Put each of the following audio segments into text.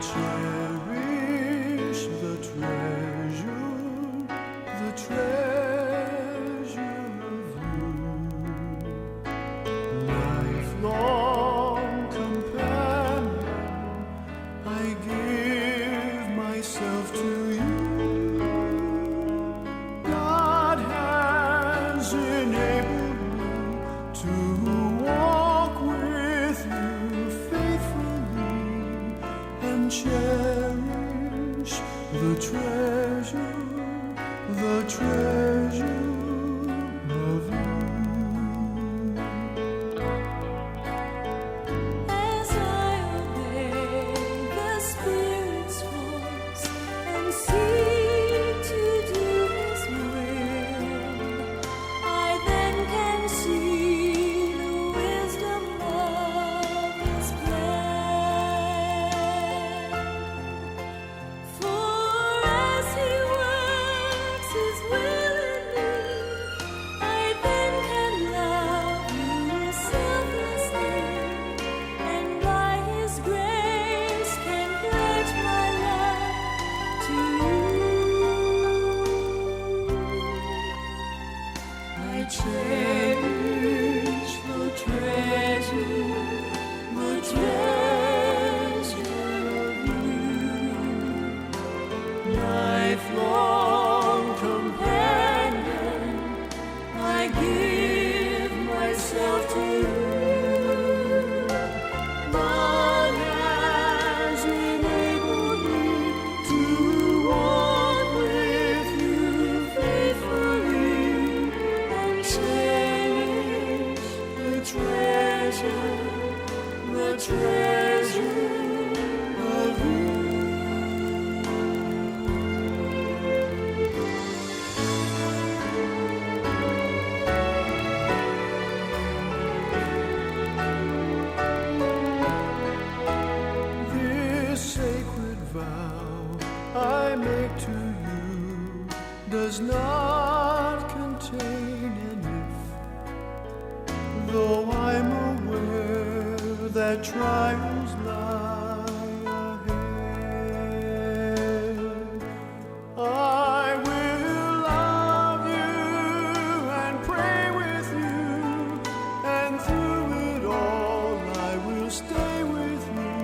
cherish the treasure of you, lifelong companion. I give myself to you. God has enabled me to walk with you faithfully and cherish the treasure of you. As I obey the Spirit's voice and seek to do His will, I then can see the wisdom of His plan. For as He works His will in me, I then can love you selflessly, and by His grace can pledge my life to you. I cherish the treasure of you, lifelong companion. I give myself to you. God has enabled me to walk with you faithfully and cherish the treasure of you. This sacred vow I make to you does not contain an if, though I'm aware that trials lie ahead. I will love you and pray with you, and through it all I will stay with you.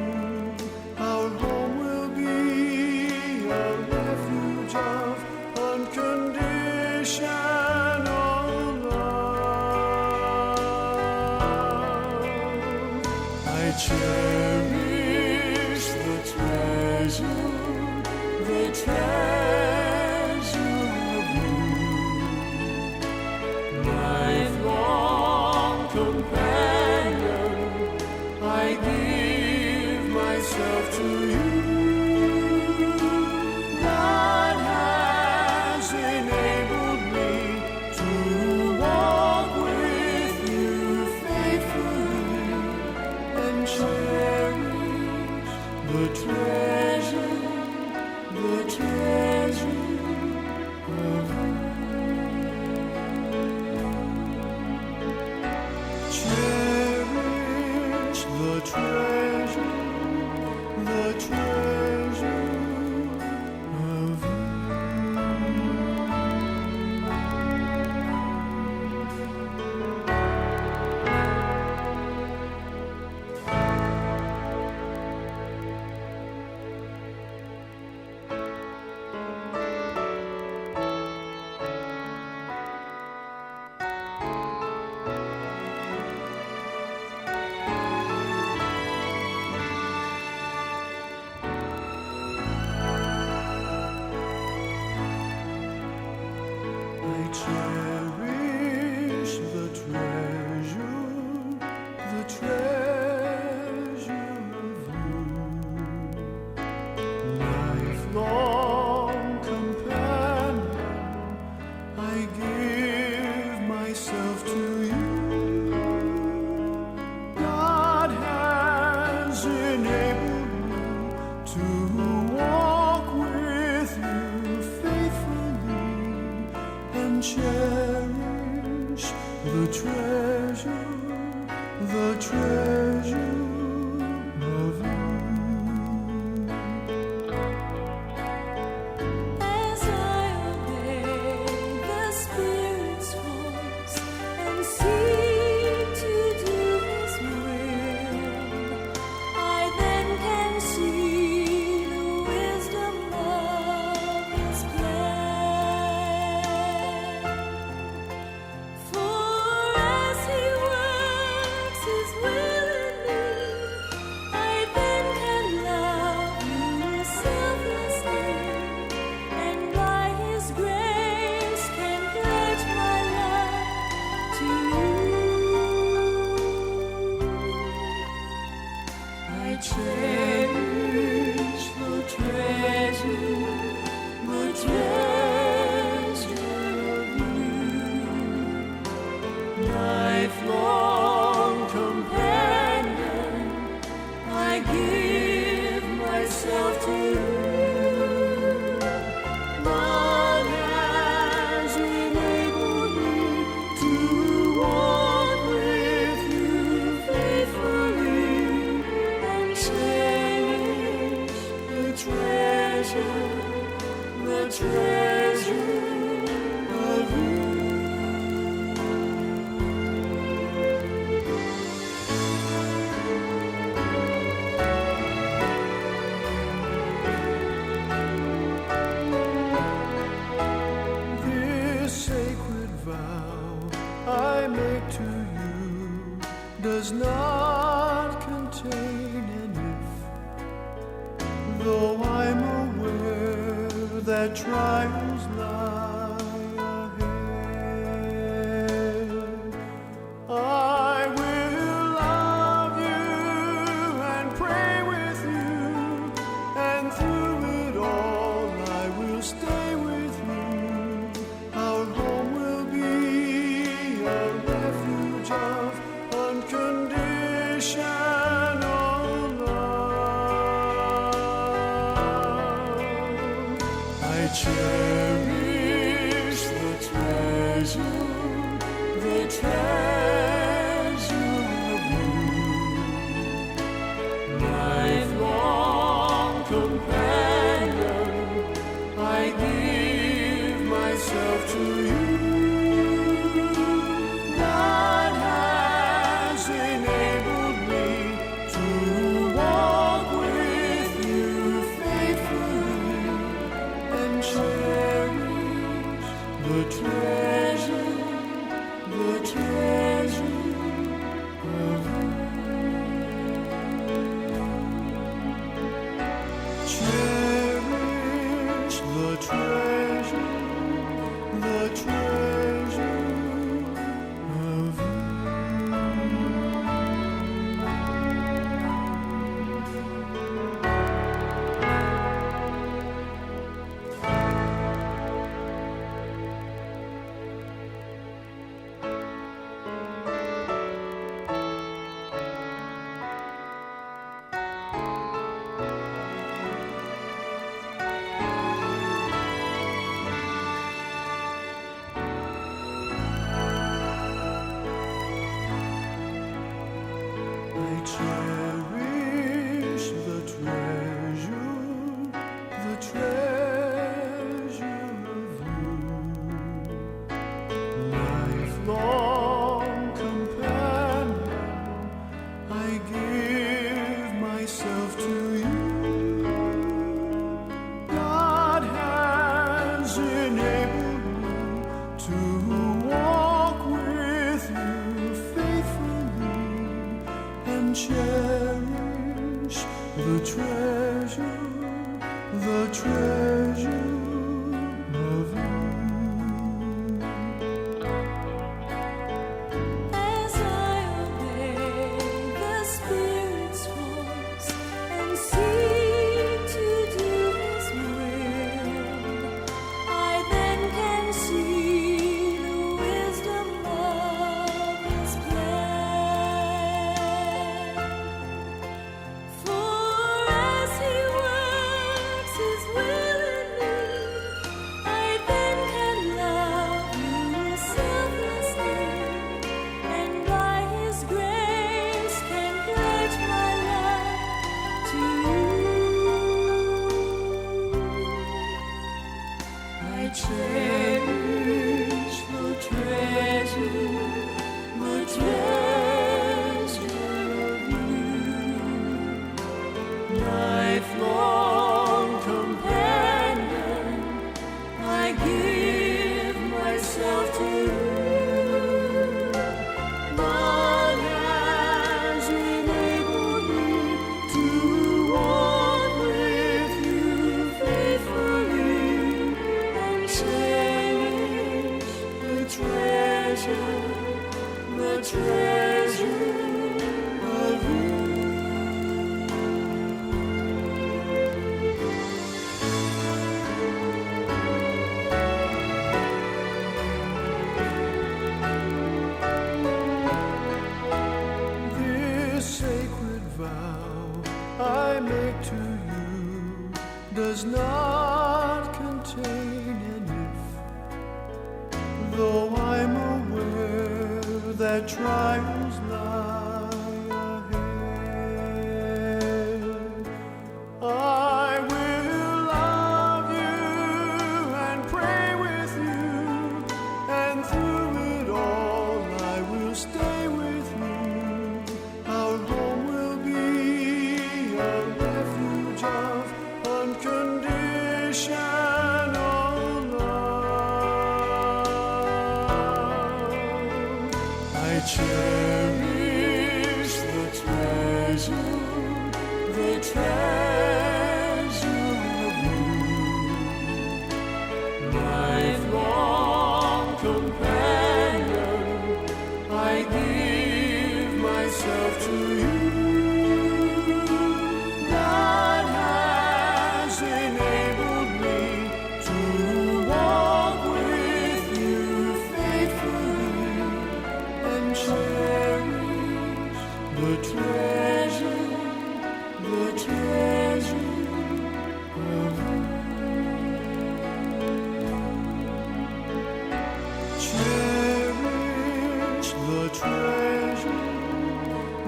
Our home will be a refuge of unconditional love. I cherish the treasure of you, lifelong companion. I give myself to you. God has enabled me to walk with you faithfully and cherish the treasure of you. Cherish the treasure of you. I cherish the treasure of you, lifelong companion. I give myself to you. God has enabled me to walk with you faithfully and cherish the treasure of you. cherish the treasure of you, lifelong companion. I give myself to you. God has enabled me to walk with you faithfully and cherish the treasure of you. This sacred vow I make to you does not contain an if, though I'm aware that trials lie ahead. I will love you and pray with you, and through it all I will stay with you. Our home will be a refuge of unconditional love. I cherish the treasure of you, lifelong companion. I give myself to you. God has enabled me to walk with you faithfully and cherish the treasure of you. Cherish the treasure of you. I cherish the treasure of you, lifelong companion. I give myself to you. God has enabled me to walk with you faithfully and cherish the treasure of you. As I obey the Spirit's voice and seek to do His will, I then can see the wisdom of His plan. For as He works His will in me, I make to you does not contain an if, though I'm aware that trials lie ahead. I will love you and pray with you, and through it all I will stay with you. Our home will be a refuge of unconditional love. I cherish the treasure of you, lifelong companion. I give myself to you. God has enabled me to walk with you faithfully and cherish the treasure of you. Cherish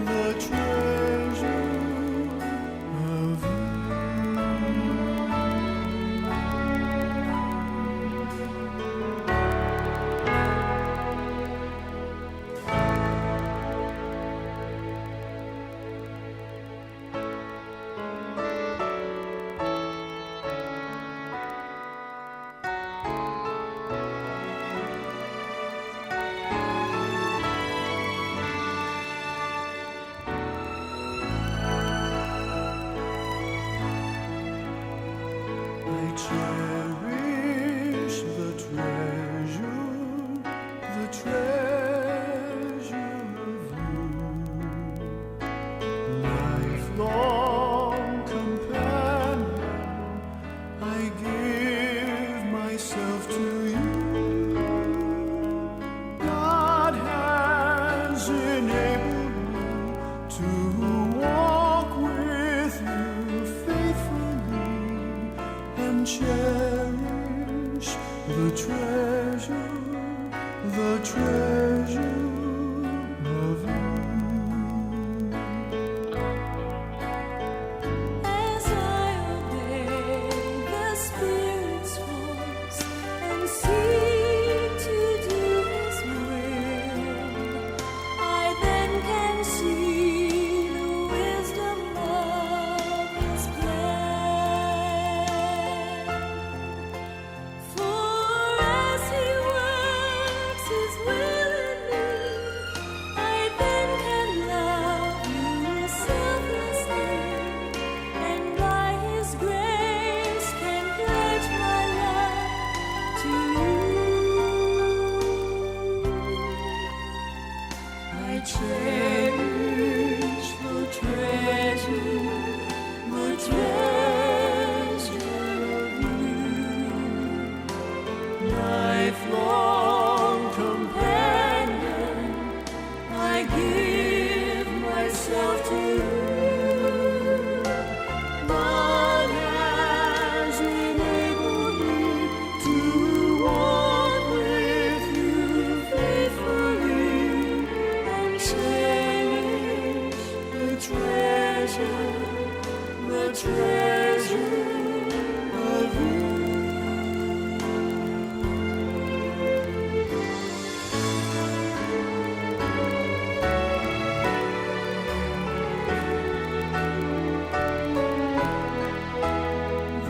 the treasure of you. I cherish the treasure of you, lifelong companion. I give myself to you. God has enabled me to walk with you faithfully and cherish the treasure of you. As I obey the Spirit's voice and seek to do His will, I then can see the wisdom of His plan. For as He works His will in me, I then can love you selflessly, and by His grace can pledge my life to you. I cherish the treasure of you, lifelong companion. I give myself to you. God has enabled me to walk with you faithfully and cherish the treasure of you.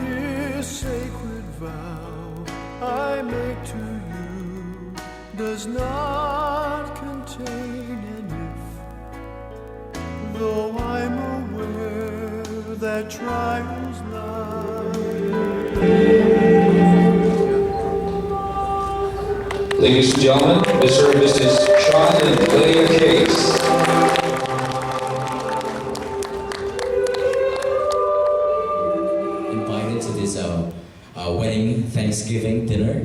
This sacred vow I make to you does not contain an if, though I'm aware that trials lie. Ladies and gentlemen, Mr. and Mrs. Sean&Leah Case. Invited to this wedding Thanksgiving dinner.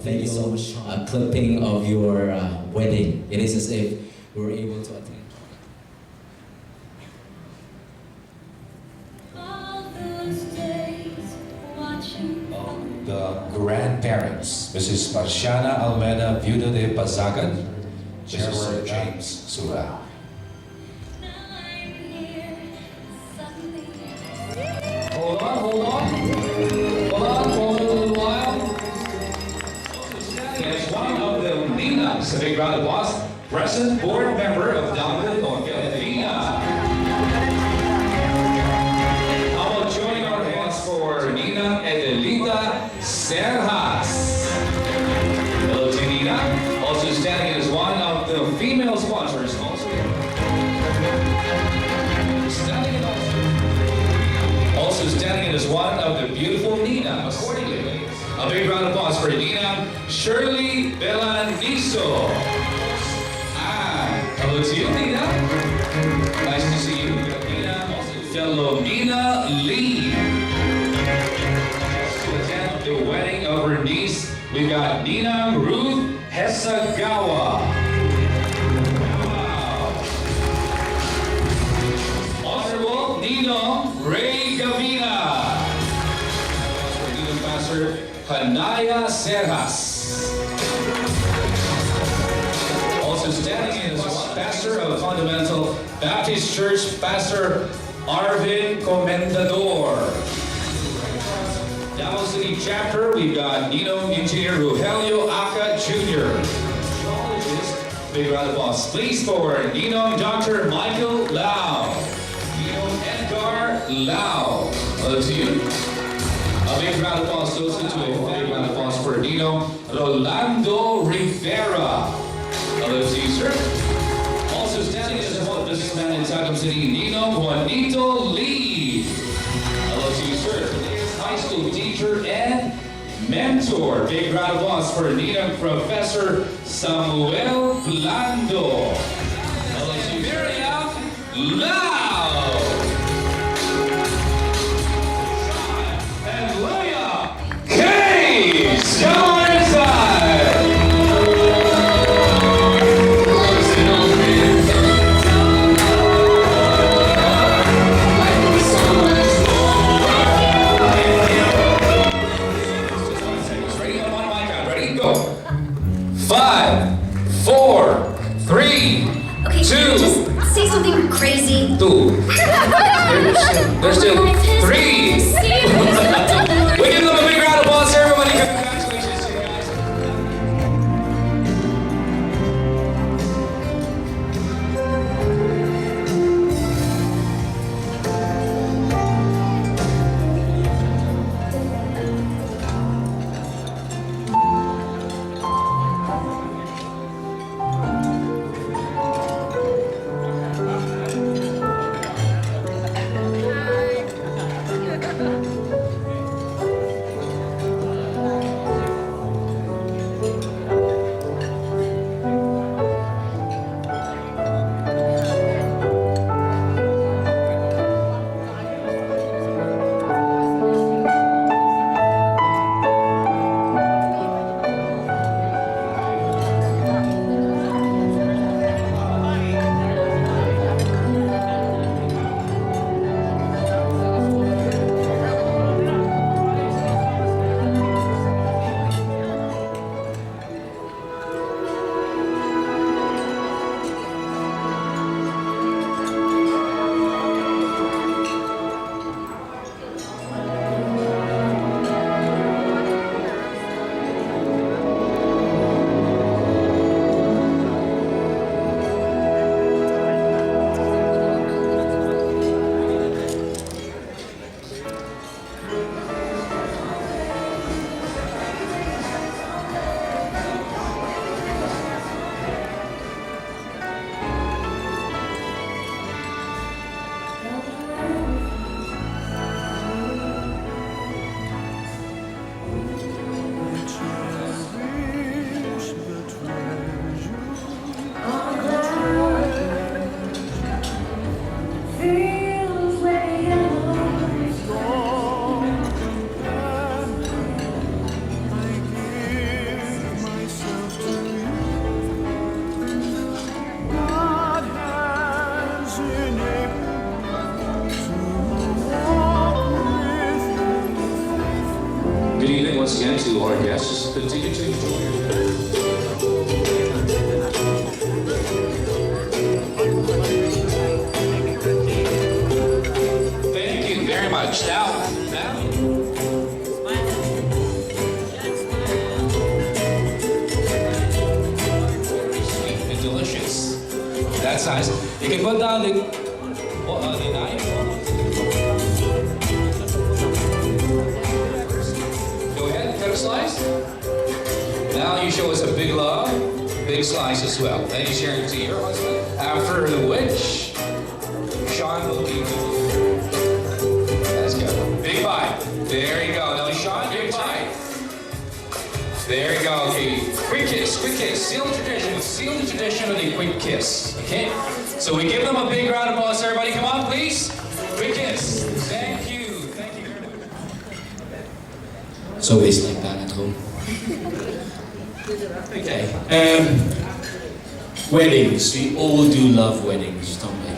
Thank you so much. A clipping of your wedding. It is as if we were able to attend. parents, Mrs. Marciana Almeda, Viuda de Pazagan, Mrs. James Surao. Hold on, hold on. Hold on, hold a little while. As one of the Ninas, a big round of applause, present board member of Dominant Orquídea. How about joining our hands for Nina Edelita Serjas. Hello to Nina. Also standing as one of the female sponsors. Also standing as one of the beautiful Nina, accordingly. A big round of applause for Nina Shirley Belaniso. Hello to you, Nina. Nice to see you. Nina, also fellow Nina Lee. To attend the wedding of her niece, we've got Nina Ruth Hesagawa. Wow. Honorable Nino Ray Gavina. Nina Pastor Hanaya Serjas. Also standing in as pastor of Fundamental Baptist Church, Pastor Arvin Comendador. Davao City Chapter, we've got Nino Engineer Rogelio Aca Jr. Big round of applause, please, for Nino Dr. Michael Lau. Nino Edgar Lau. Hello to you. A big round of applause goes into a big round of applause for Nino Rolando Rivera. Hello to you, sir. Also standing as a businessman in Tacom City, Nino Juanito Lee. Hello to you, sir. High school teacher and mentor. Big round of applause for Nino Professor Samuel Blando. Hello to you, Miriam Lau. Sean&Leah Case. Come on inside. Go. 5, 4, 3, Okay, 2. just say something crazy. 2. There's still 3. We give them a big round of applause, everybody. Congratulations to you guys. once again to our guests. Continue to enjoy your Thank you very much. Now. Sweet and delicious. That's nice. You can put down the knife. Go ahead, cut a slice. Now you show us a big love, big slice as well. Then you share it to your husband. After which, Sean will be. Let's go. Big bite. There you go. Now Sean, big bite. There you go. Okay. Quick kiss, quick kiss. Seal the tradition. Seal the tradition with a quick kiss. Okay? So we give them a big round of applause. Everybody, come on, please. Quick kiss. Thank you. Thank you very much. It's always like that at home. Okay. Weddings. We all do love weddings, don't we?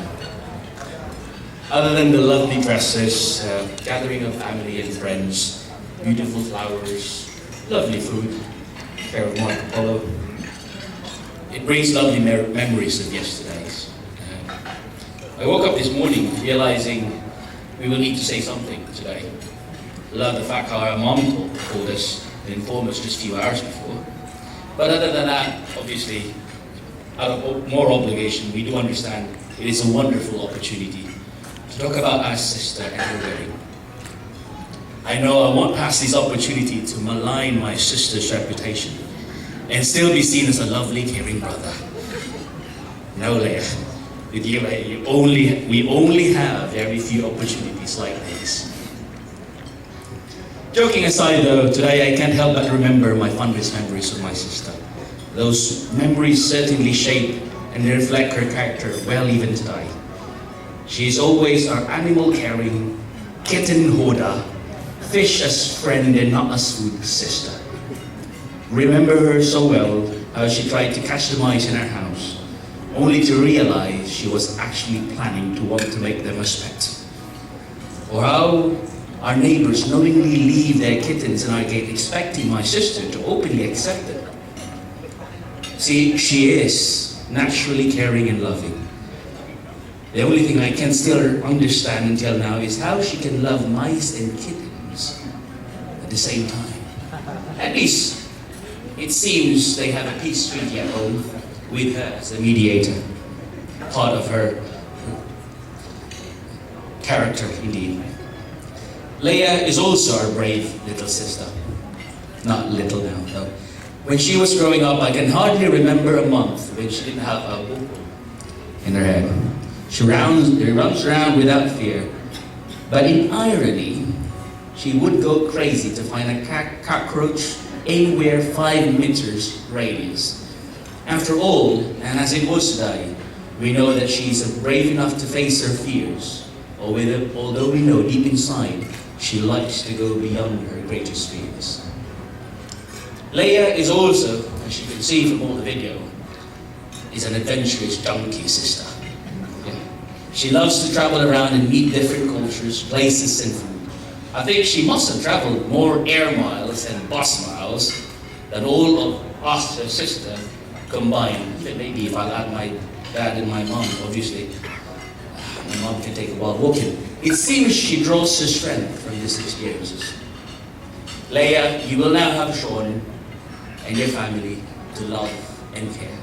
Other than the lovely dresses, gathering of family and friends, beautiful flowers, lovely food, pair of Marco Polo. It brings lovely memories of yesterdays. I woke up this morning realizing we will need to say something today. Love the fact how our mom called us and informed us just a few hours before. But other than that, obviously, out of more obligation, we do understand it is a wonderful opportunity to talk about our sister and her wedding. I know I won't pass this opportunity to malign my sister's reputation and still be seen as a lovely, caring brother. No, Leah, with you, we only have very few opportunities like this. Joking aside though, today I can't help but remember my fondest memories of my sister. Those memories certainly shape and reflect her character well even today. She is always our animal caring, kitten hoarder, fish as friend and not as food sister. Remember her so well how she tried to catch the mice in our house, only to realize she was actually planning to want to make them as pets. Or how our neighbors knowingly leave their kittens in our gate expecting my sister to openly accept them. See, she is naturally caring and loving. The only thing I can still understand until now is how she can love mice and kittens at the same time. At least, it seems they have a peace treaty at home with her as a mediator. Part of her character, indeed. Leah is also our brave little sister. Not little now, though. When she was growing up, I can hardly remember a month when she didn't have a book in her head. She runs around without fear. But in irony, she would go crazy to find a cockroach anywhere 5 meters radius. After all, and as it was today, we know that she's brave enough to face her fears. Although we know deep inside, she likes to go beyond her greatest fears. Leah is also, as you can see from all the video, is an adventurous junkie sister. Yeah. She loves to travel around and meet different cultures, places, and food. I think she must have traveled more air miles and bus miles than all of us, her sister, combined. Maybe if I add my dad and my mom, obviously. My mom can take a while walking. It seems she draws her strength from these experiences. Leah, you will now have Sean and your family to love and care.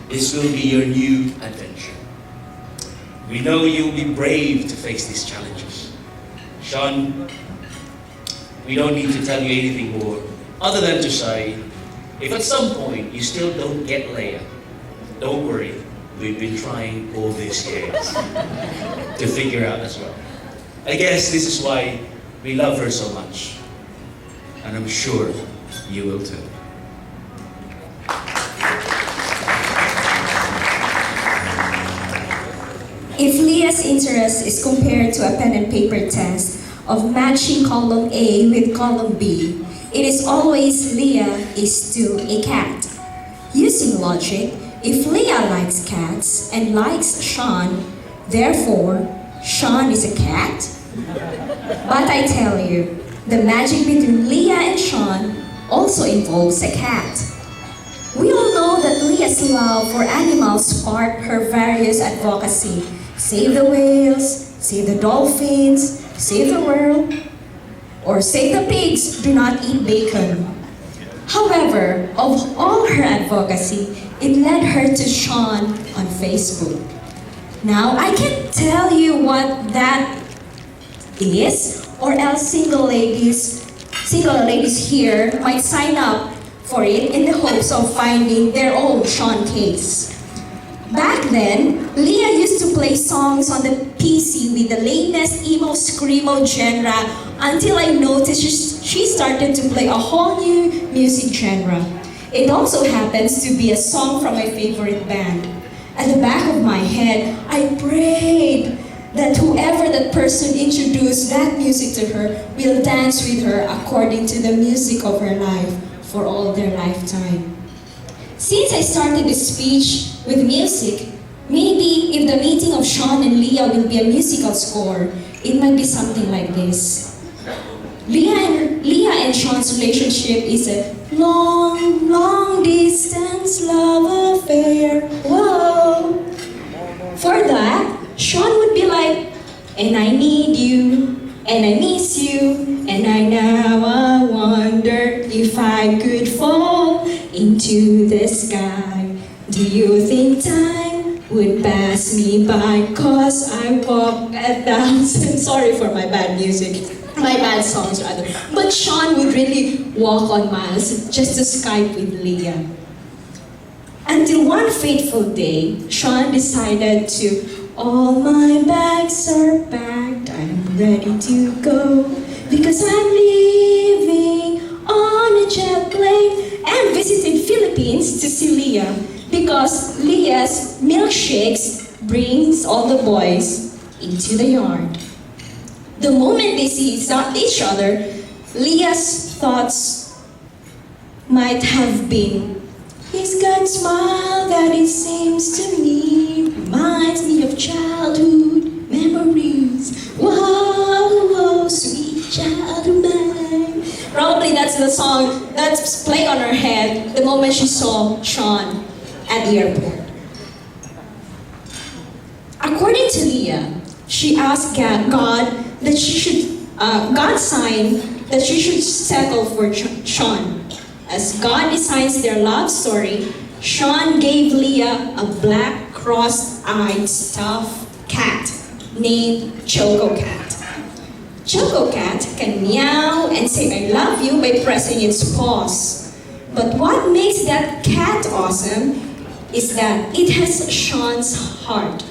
This will be your new adventure. We know you'll be brave to face these challenges. Sean, we don't need to tell you anything more other than to say, if at some point you still don't get Leah, don't worry. We've been trying all these years to figure out as well. I guess this is why we love her so much. And I'm sure you will too. If Leah's interest is compared to a pen and paper test of matching column A with column B, it is always Leah is to a cat. Using logic, if Leah likes cats and likes Sean, therefore, Sean is a cat? But I tell you, The magic between Leah and Sean also involves a cat. We all know that Leah's love for animals sparked her various advocacy. Save the whales, save the dolphins, save the world, or save the pigs, do not eat bacon. However, of all her advocacy, it led her to Sean on Facebook. Now, I can't tell you what that is, or else single ladies here might sign up for it in the hopes of finding their own Sean case. Back then, Leah used to play songs on the PC with the latest emo screamo genre until I noticed she started to play a whole new music genre. It also happens to be a song from my favorite band. At the back of my head, I prayed that whoever that person introduced that music to her will dance with her according to the music of her life for all their lifetime. Since I started this speech with music, maybe if the meeting of Sean and Leah will be a musical score, it might be something like this. Leah and Sean's relationship is a long, long distance love affair. Whoa! For that, Sean would be like, and I need you, and I miss you, and I wonder if I could fall into the sky. Do you think time would pass me by? 'Cause I walk 1,000. Sorry for my bad music. My bad songs rather. But Sean would really walk on miles just to Skype with Leah. Until one fateful day, Sean decided to, all my bags are packed, I'm ready to go, because I'm leaving on a jet plane, and visited Philippines to see Leah, because Leah's milkshakes brings all the boys into the yard. The moment they see each other, Leah's thoughts might have been, he's got a smile that it seems to me reminds me of childhood memories. Whoa, whoa, sweet childhood mine. Probably that's the song that's playing on her head the moment she saw Sean at the airport. According to Leah, she asked God that God signed that she should settle for Sean. As God designs their love story, Sean gave Leah a black cross-eyed stuffed cat named Choco Cat. Choco Cat can meow and say I love you by pressing its paws. But what makes that cat awesome is that it has Sean's heart.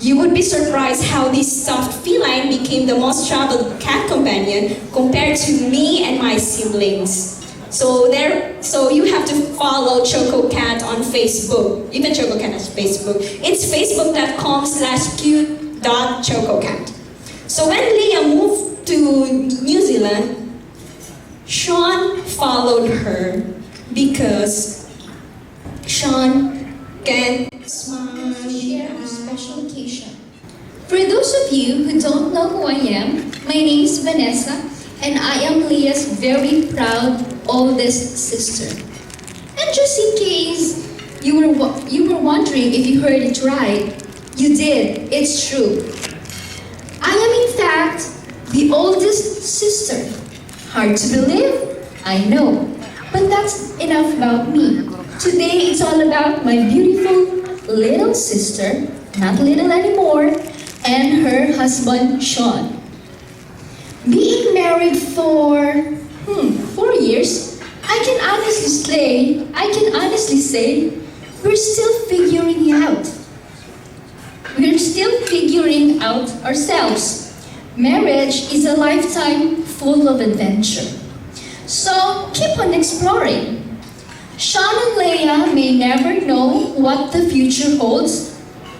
You would be surprised how this stuffed feline became the most traveled cat companion compared to me and my siblings. So you have to follow Choco Cat on Facebook. Even Choco Cat has Facebook. It's facebook.com/cute.chococat. So when Leah moved to New Zealand, Sean followed her because Sean can smile. Share a special occasion. For those of you who don't know who I am, my name is Vanessa, and I am Leah's very proud oldest sister. And just in case you were wondering if you heard it right, you did. It's true. I am in fact the oldest sister. Hard to believe? I know. But that's enough about me. Today it's all about my beautiful little sister, not little anymore, and her husband, Sean. Being married for 4 years, I can honestly say we're still figuring it out. We're still figuring out ourselves. Marriage is a lifetime full of adventure. So keep on exploring. Sean and Leah may never know what the future holds,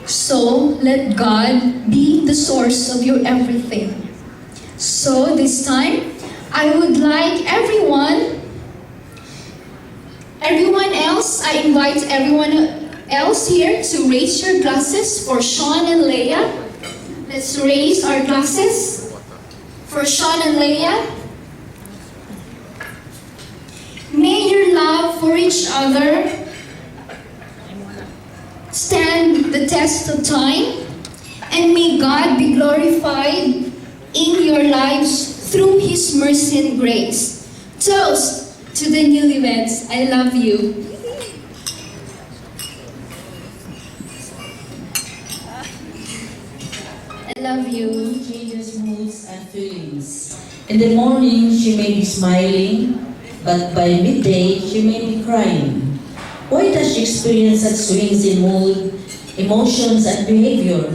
so let God be the source of your everything. So this time, I would like everyone invite everyone else here to raise your glasses for Sean and Leah. Let's raise our glasses for Sean and Leah. love for each other stand the test of time, and may God be glorified in your lives through His mercy and grace. Toast to the newlyweds. I love you. I love you. Changes moods and feelings. In the morning, she may be smiling, but by midday, she may be crying. Why does she experience such swings in mood, emotions, and behavior?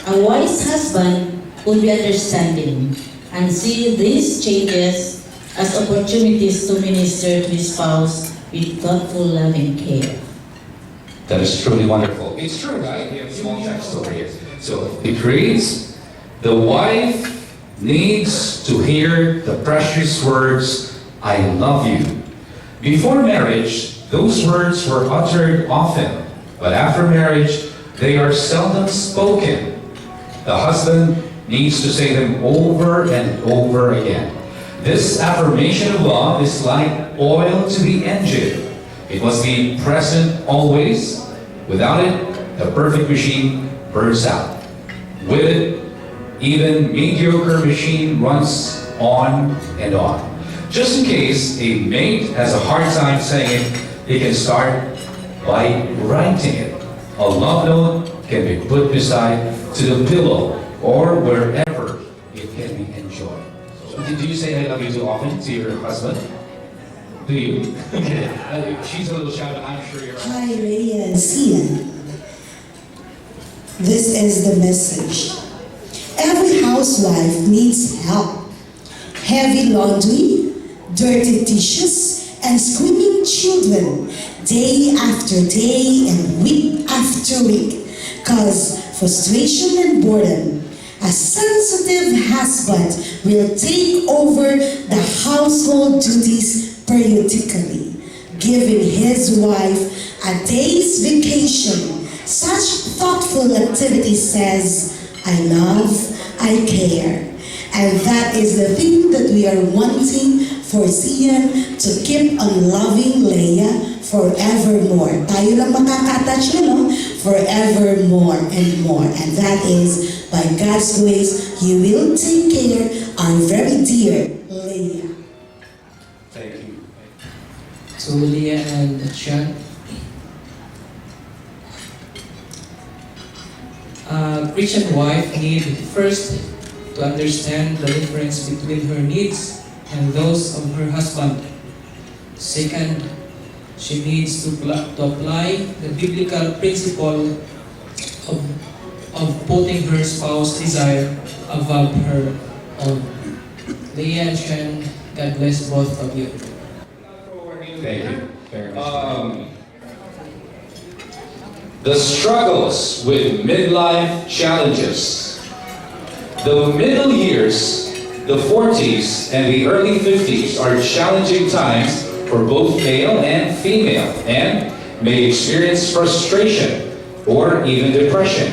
A wise husband will be understanding and see these changes as opportunities to minister to his spouse with thoughtful, loving care. That is truly wonderful. It's true, right? We have a small text over here. So it reads, the wife needs to hear the precious words, I love you. Before marriage, those words were uttered often, but after marriage, they are seldom spoken. The husband needs to say them over and over again. This affirmation of love is like oil to the engine. It must be present always. Without it, the perfect machine burns out. With it, even mediocre machine runs on and on. Just in case a mate has a hard time saying it, he can start by writing it. A love note can be put beside to the pillow or wherever it can be enjoyed. So, do you say I love you too often to your husband? Do you? She's a little shy, but I'm sure you're. Hi, Leah and Sian. This is the message. Every housewife needs help. Heavy laundry, dirty dishes, and screaming children day after day and week after week cause frustration and boredom. A sensitive husband will take over the household duties periodically, giving his wife a day's vacation. Such thoughtful activity says, I love, I care. And that is the thing that we are wanting for Sian to keep on loving Leah forevermore. Tayo lang makaka-attach na, no? Forevermore and more. And that is, by God's grace, He will take care our very dear Leah. Thank you. To Leah and Sean. A Christian wife needs first to understand the difference between her needs and those of her husband. Second, she needs to apply the biblical principle of putting her spouse's desire above her own. Leah and Sean, God bless both of you. Thank you very much. The struggles with midlife challenges. The middle years, the 40s, and the early 50s are challenging times for both male and female and may experience frustration or even depression.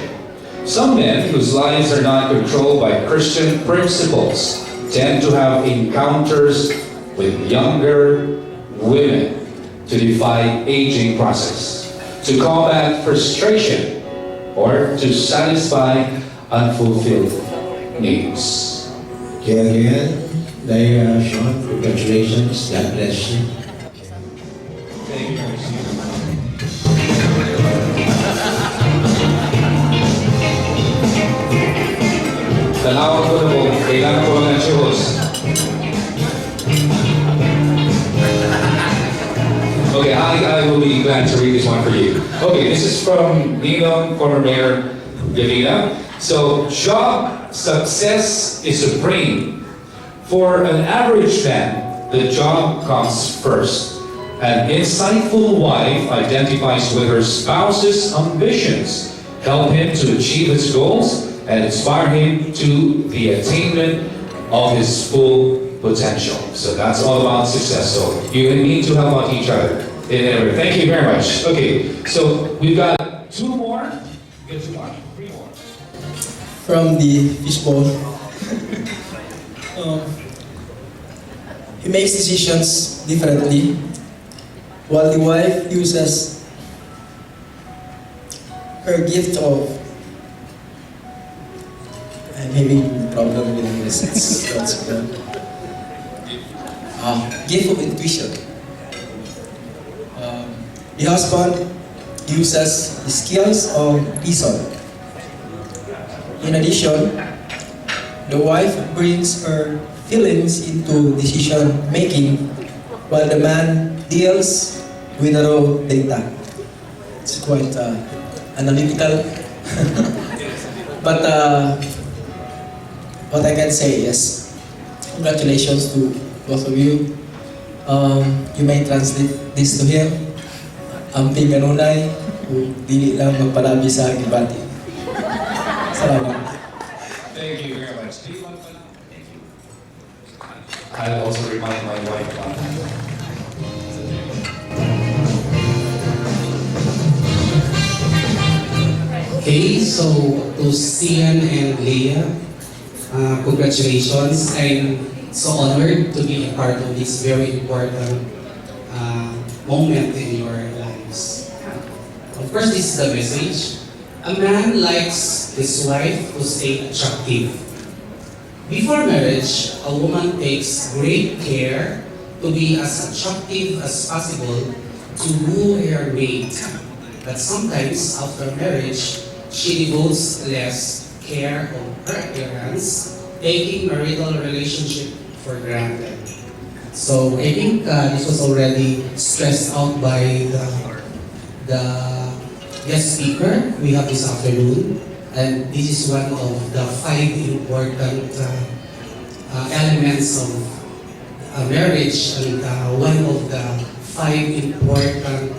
Some men whose lives are not controlled by Christian principles tend to have encounters with younger women to defy aging process, to combat frustration, or to satisfy unfulfilled needs. Okay, again, Leah, Sean, congratulations. God bless you. Thank you very much. Talawag ko na po, kailangan ko lang ng churros. Okay, I will be glad to read this one for you. Okay, this is from Ninong, former Mayor Davina. So, job success is supreme. For an average man, the job comes first. An insightful wife identifies with her spouse's ambitions, help him to achieve his goals, and inspire him to the attainment of his full potential. So that's all about success. So you need to help out each other in every. Thank you very much. Okay, so we've got two more. We got two more. Three more. From the fishbowl. He makes decisions differently. while the wife uses her gift of, I'm having a problem with this. That's good. Gift of intuition. The husband uses the skills of reason. In addition, the wife brings her feelings into decision making, while the man deals with the raw data. It's quite analytical. But what I can say is, congratulations to both of you. You may translate this to him. Amping kanunay, dili lang magpalabi sa gibati. Salamat. Thank you very much. Do you want to? Thank you. I'll also remind my wife about that. Okay, so to Sean&Leah, congratulations. I'm so honored to be a part of this very important moment in your lives. Of course, this is the message. A man likes his wife to stay attractive. Before marriage, a woman takes great care to be as attractive as possible to woo her mate. But sometimes, after marriage, she devotes less care on her appearance, taking marital relationship for granted. So I think this was already stressed out by the guest speaker we have this afternoon, and this is one of the 5 important elements of marriage, and one of the 5 important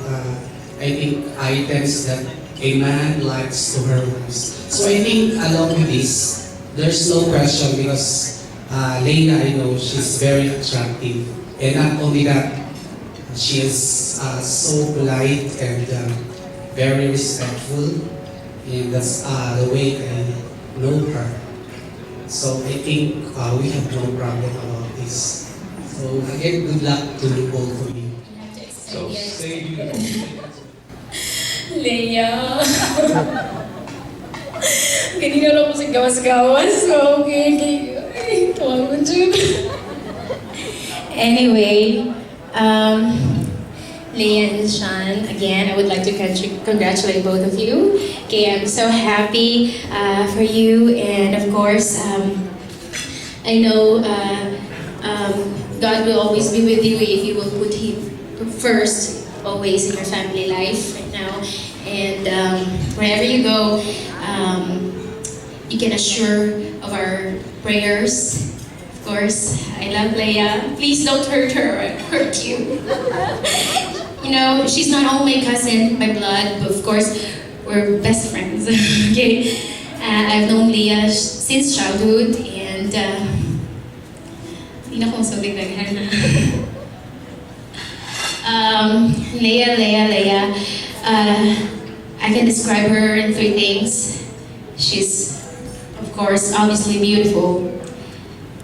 I think items that a man likes to her wife. So I think along with this, there's no question because Leila, I know she's very attractive, and not only that, she is so polite and very respectful, and that's the way I know her. So I think we have no problem about this. So again, good luck to both of you. So stay beautiful. Leia. Ganyan lang ako sa gawas-gawas. So, okay. Tuwag mo dyan. Anyway, Leah and Sean, again, I would like to congratulate both of you. Okay, I'm so happy for you, and of course, I know God will always be with you if you will put Him first, always in your family life right now. And wherever you go, you can assure of our prayers. Of course, I love Leia. Please don't hurt her or hurt you. You know, she's not only my cousin by blood, but of course, we're best friends. Okay, I've known Leia since childhood, and hindi na kong sabi daghan. Leia. I can describe her in 3 things. She's, of course, obviously beautiful.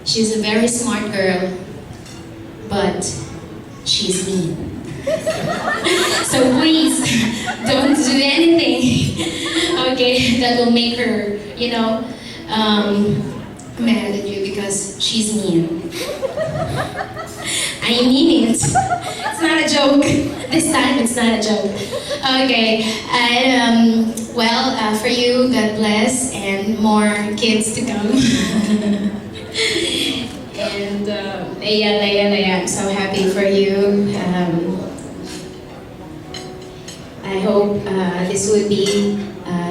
She's a very smart girl, but she's mean. So please, don't do anything, okay, that will make her, you know, mad at you because she's mean. I mean it. It's not a joke. This time it's not a joke. Okay. And for you, God bless, and more kids to come. And Leia, I'm so happy for you. I hope this would be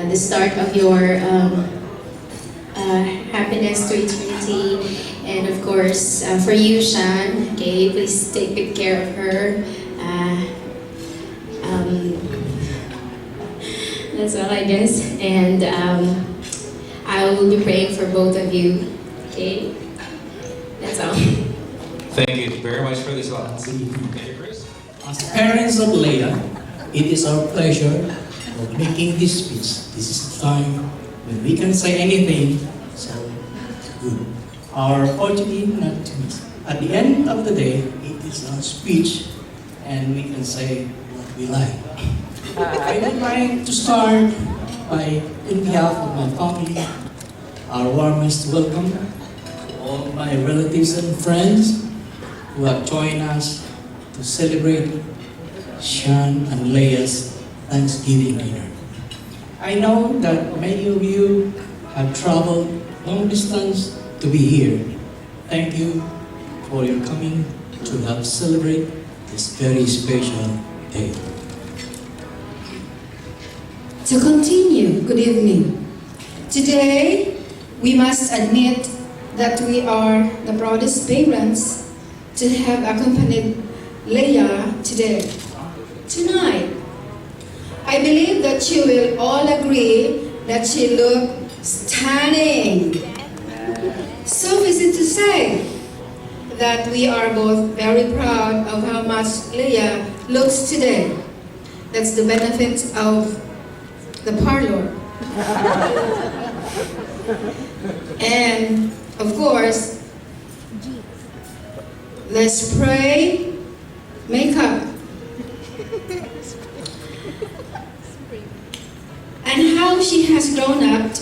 the start of your happiness to eternity. And of course, for you, Sean, okay, please take good care of her. That's all, I guess. And I will be praying for both of you, okay? That's all. Thank you very much for this one. Thank you, Chris. As parents of Leia, it is our pleasure of making this speech. This is the time when we can say anything, so good. Our opportunity not to miss. At the end of the day, it is a speech and we can say what we like. I would like to start by, in behalf of my family, our warmest welcome to all my relatives and friends who have joined us to celebrate Sean and Leah's Thanksgiving dinner. I know that many of you have traveled long distance to be here. Thank you for your coming to help celebrate this very special day. To continue, good evening. Today, we must admit that we are the proudest parents to have accompanied Leah today. Tonight, I believe that you will all agree that she looked stunning. So easy to say that we are both very proud of how much Leah looks today. That's the benefit of the parlor. And of course, the spray makeup. And how she has grown up,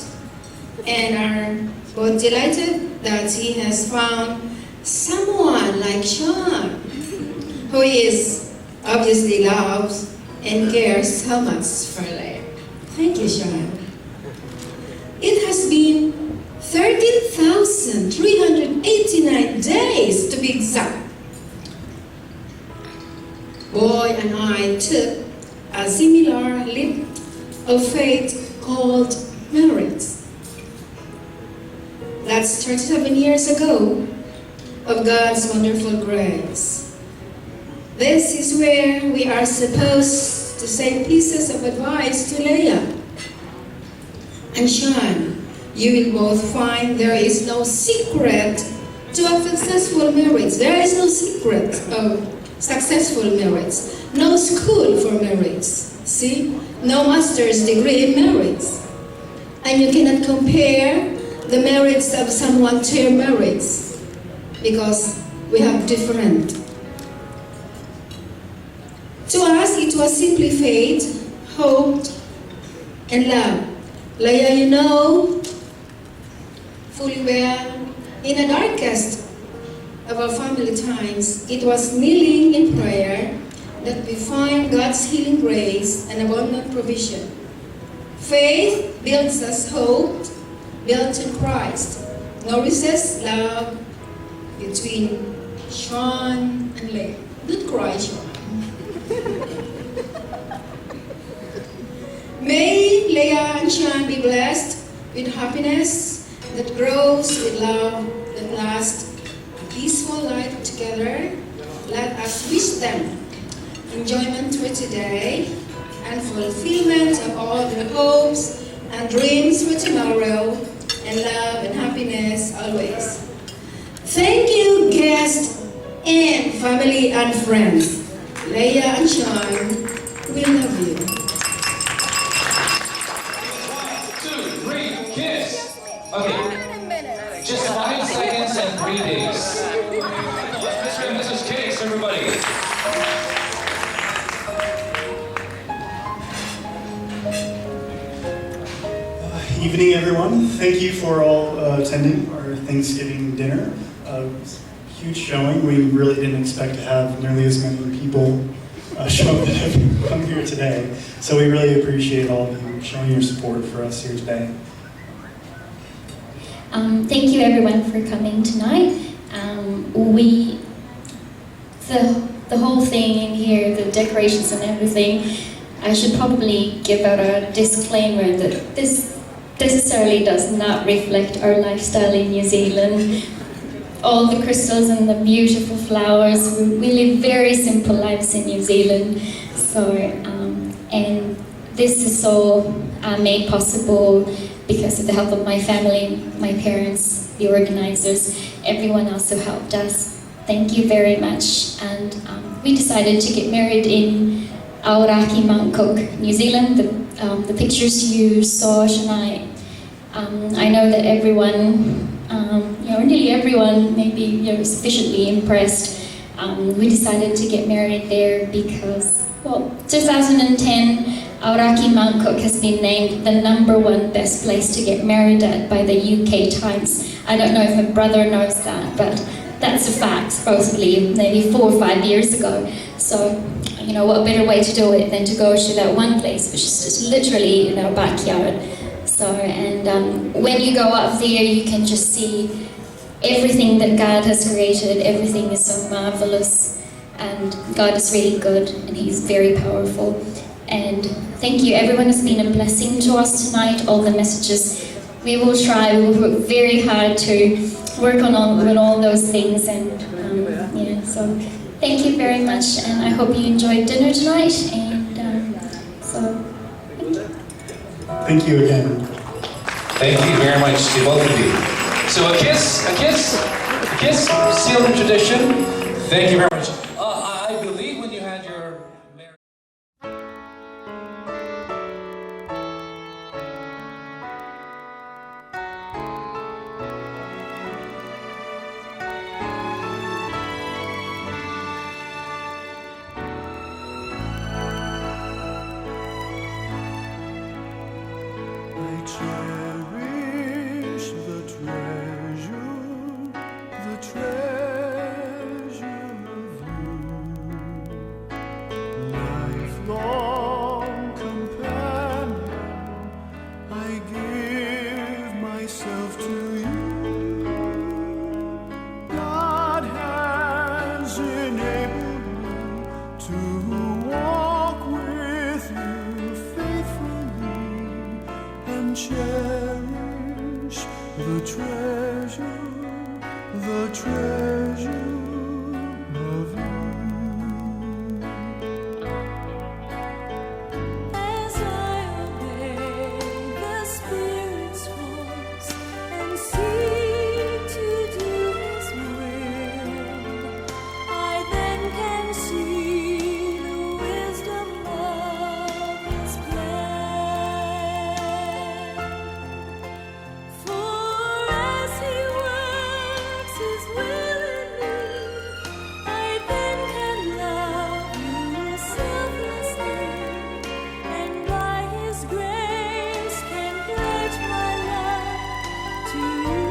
and are both delighted that she has found someone like Sean, who is obviously loves and cares so much for Leah. Thank you, Sean. It has been 13,389 days to be exact. Boy and I took a similar leap of faith called marriage. That's 37 years ago of God's wonderful grace. This is where we are supposed to say pieces of advice to Leah. And Sean, you will both find there is no secret to a successful marriage. There is no secret of successful marriage. No school for marriage. See? No master's degree in marriage. And you cannot compare the merits of someone to your merits because we have different. To us, it was simply faith, hope, and love. Leah, you know fully well, in the darkest of our family times, it was kneeling in prayer that we find God's healing grace and abundant provision. Faith builds us hope, built in Christ, nourishes love between Sean and Leah. Don't cry, Sean. May Leah and Sean be blessed with happiness that grows, with love that lasts, a peaceful life together. Let us wish them enjoyment for today and fulfillment of all their hopes and dreams for tomorrow, and love and happiness always. Thank you, guests and family and friends. Leah and Sean, we love you. 1, 2, 3, kiss. Okay, just 5 seconds and 3 days. Let's give Mrs. Kiss, everybody. Evening, everyone. Thank you for all attending our Thanksgiving dinner. It was a huge showing. We really didn't expect to have nearly as many people show up that have come here today. So we really appreciate all of you showing your support for us here today. Thank you everyone for coming tonight. The whole thing in here, the decorations and everything, I should probably give out a disclaimer that this necessarily does not reflect our lifestyle in New Zealand. All the crystals and the beautiful flowers, we live very simple lives in New Zealand. So, and this is all made possible because of the help of my family, my parents, the organizers, everyone else who helped us. Thank you very much. And we decided to get married in Aoraki, Mount Cook, New Zealand. The pictures you saw tonight, I know that everyone, nearly everyone, maybe sufficiently impressed We decided to get married there because, well, 2010, Aoraki Mount Cook has been named the #1 best place to get married at by the UK Times. I don't know if my brother knows that, but that's a fact, supposedly, maybe 4 or 5 years ago. So, you know, what better way to do it than to go to that one place, which is just literally in our backyard. So, and when you go up there, you can just see everything that God has created. Everything is so marvelous, and God is really good, and He's very powerful. And thank you, everyone has been a blessing to us tonight, all the messages. We will try, we will work very hard to work on all those things, and yeah, so thank you very much, and I hope you enjoyed dinner tonight, and so Thank you again. Thank you very much to both of you. So a kiss, seal the tradition. Thank you very much. I believe when you had your marriage. I cherish the treasure of you, lifelong companion. I give myself to you. God has enabled me to walk with you faithfully and cherish the treasure of you. As I obey the Spirit's voice and seek to do His will, I then can see the wisdom of His plan. For as He works His will in me, I then can love You selflessly, and by His grace can pledge my love to You.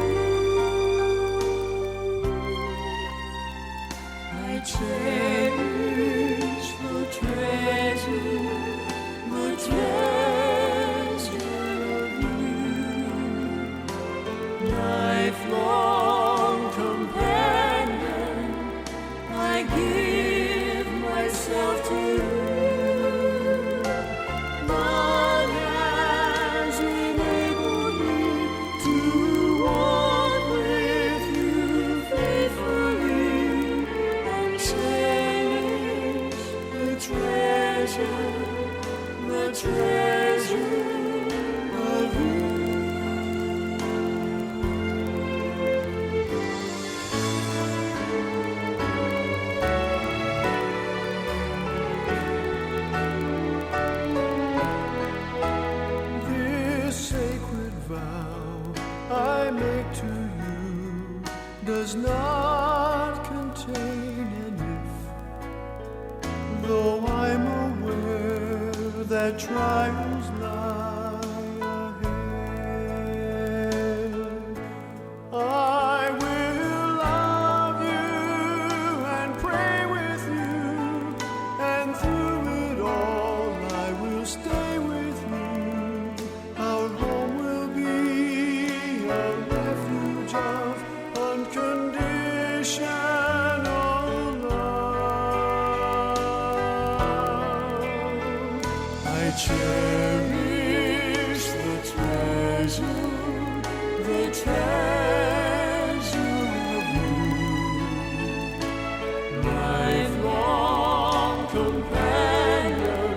I cherish the treasure of You, lifelong companion. I give myself to You. God has enabled me to walk with You faithfully and cherish the treasure of You. This sacred vow I make to You does not contain an if, though I'm aware that trials lie ahead. I will love You and pray with You, and through it all I will stay with You. Our home will be a refuge of unconditional love. I cherish the treasure of You, lifelong companion.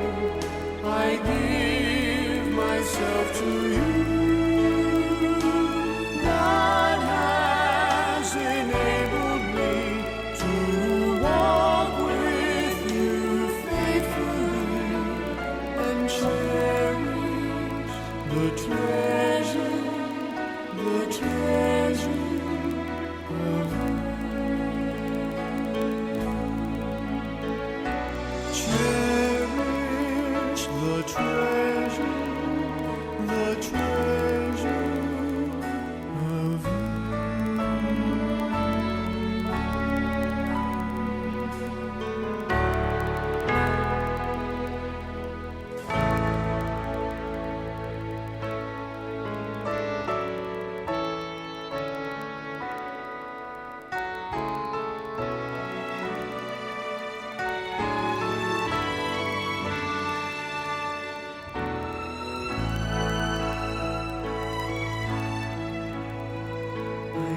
I give myself to You. God has enabled me to walk with You faithfully and cherish the treasure of You.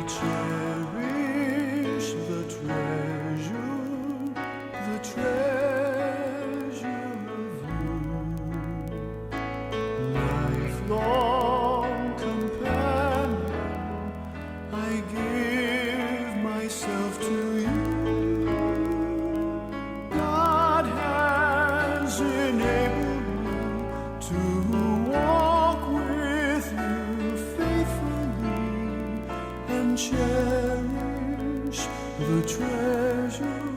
cherish the treasure of you. Lifelong companion, I give myself to you. God has enabled me to walk with you faithfully and cherish the treasure